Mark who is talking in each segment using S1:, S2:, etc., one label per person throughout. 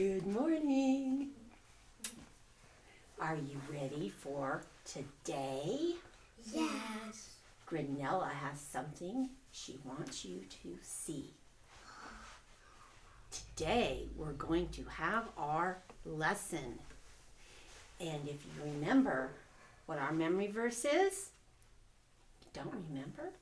S1: Good morning. Are you ready for today?
S2: Yes.
S1: Granella has something she wants you to see. Today we're going to have our lesson. And if you remember what our memory verse is, you don't remember?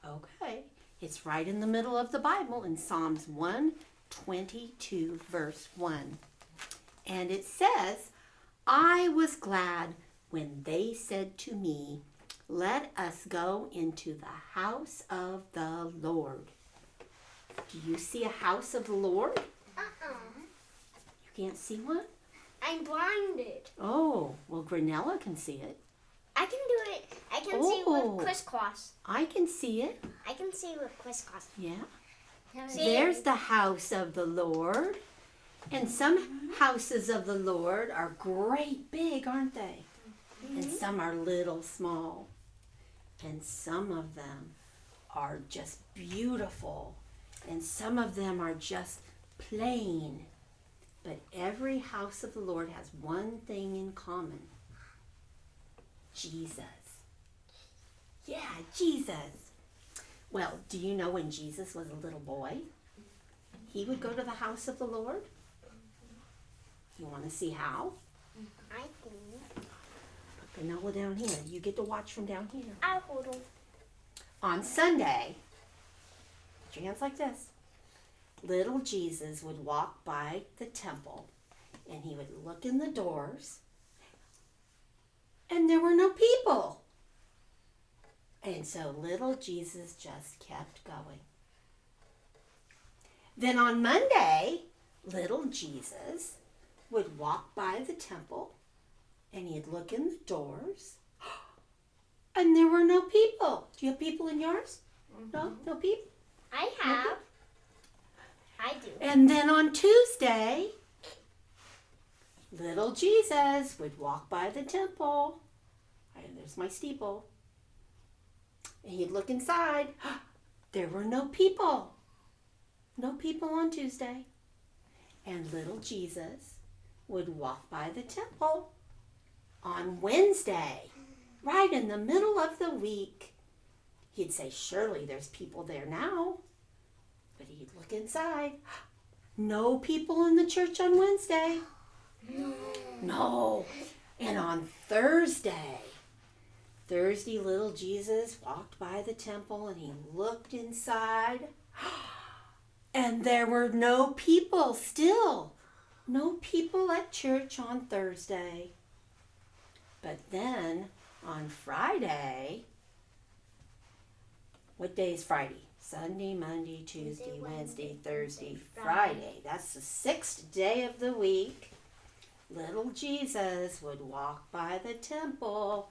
S1: Okay. It's right in the middle of the Bible in Psalms 122, verse 1. And it says, I was glad when they said to me, let us go into the house of the Lord. Do you see a house of the Lord? You can't see one?
S2: I'm blinded.
S1: Oh, well, Granella can see it.
S2: I can do it. I can see with crisscross.
S1: I can see it.
S2: I can see with crisscross.
S1: Yeah.
S2: See?
S1: There's the house of the Lord. And some houses of the Lord are great big, aren't they? And some are little small. And some of them are just beautiful. And some of them are just plain. But every house of the Lord has one thing in common. Jesus. Yeah, Jesus. Well, do you know when Jesus was a little boy, he would go to the house of the Lord? You want to see how?
S2: I think.
S1: Put Granella down here. You get to watch from down here.
S2: I'll hold him.
S1: On Sunday, put your hands like this. Little Jesus would walk by the temple and he would look in the doors and there were no people. And so little Jesus just kept going. Then on Monday, little Jesus would walk by the temple and he'd look in the doors and there were no people. Do you have people in yours? No people?
S2: I have. I do.
S1: And then on Tuesday, little Jesus would walk by the temple. There's my steeple. And he'd look inside. There were no people. No people on Tuesday. And little Jesus would walk by the temple on Wednesday, right in the middle of the week. He'd say, surely there's people there now. But he'd look inside. No people in the church on Wednesday. No. And on Thursday, little Jesus walked by the temple and he looked inside. And there were no people still. No people at church on Thursday. But then on Friday, what day is Friday? Sunday, Monday, Tuesday, Wednesday, Thursday, Friday. That's the 6th day of the week. Little Jesus would walk by the temple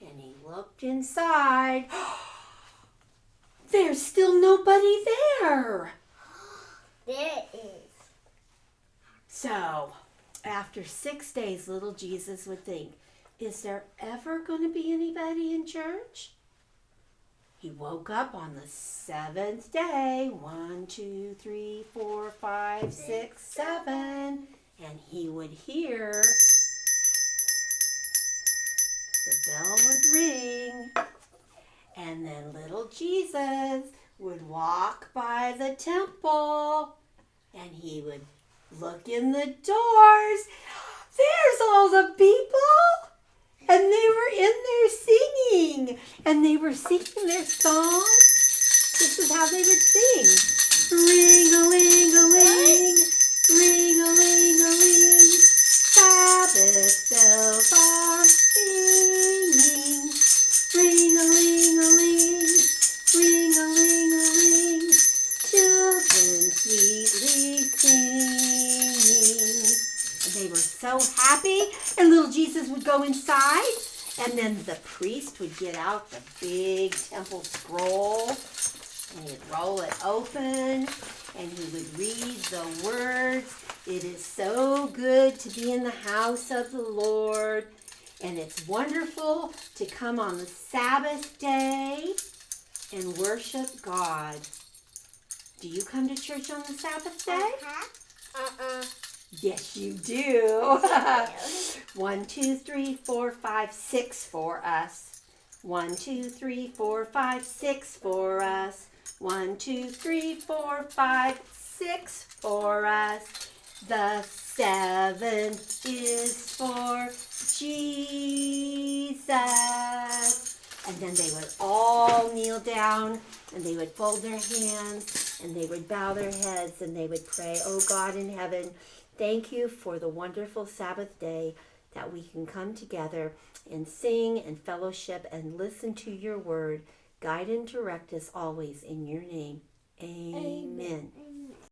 S1: and he looked inside. There's still nobody there.
S2: There is.
S1: So, after 6 days, little Jesus would think, is there ever going to be anybody in church? He woke up on the 7th day, 1, 2, 3, 4, 5, 6, 7, and he would hear the bell would ring, and then little Jesus would walk by the temple, and he would look in the doors. There's all the people! And they were in there singing. And they were singing their song. This is how they would sing. Ring-a-ling-a-ling, ring-a-ling-a-ling. Sabbath bells are ringing. Ring-a-ling-a-ling, ring-a-ling-a-ling. Children sweetly singing. And they were so happy. And little Jesus would go inside, and then the priest would get out the big temple scroll, and he'd roll it open, and he would read the words. It is so good to be in the house of the Lord, and it's wonderful to come on the Sabbath day and worship God. Do you come to church on the Sabbath day? Yes, you do. 1, 2, 3, 4, 5, 6 for us. 1, 2, 3, 4, 5, 6 for us. 1, 2, 3, 4, 5, 6 for us. The 7th is for Jesus. And then they would all kneel down and they would fold their hands and they would bow their heads and they would pray, "Oh God in heaven, thank you for the wonderful Sabbath day that we can come together and sing and fellowship and listen to your word. Guide and direct us always in your name. Amen."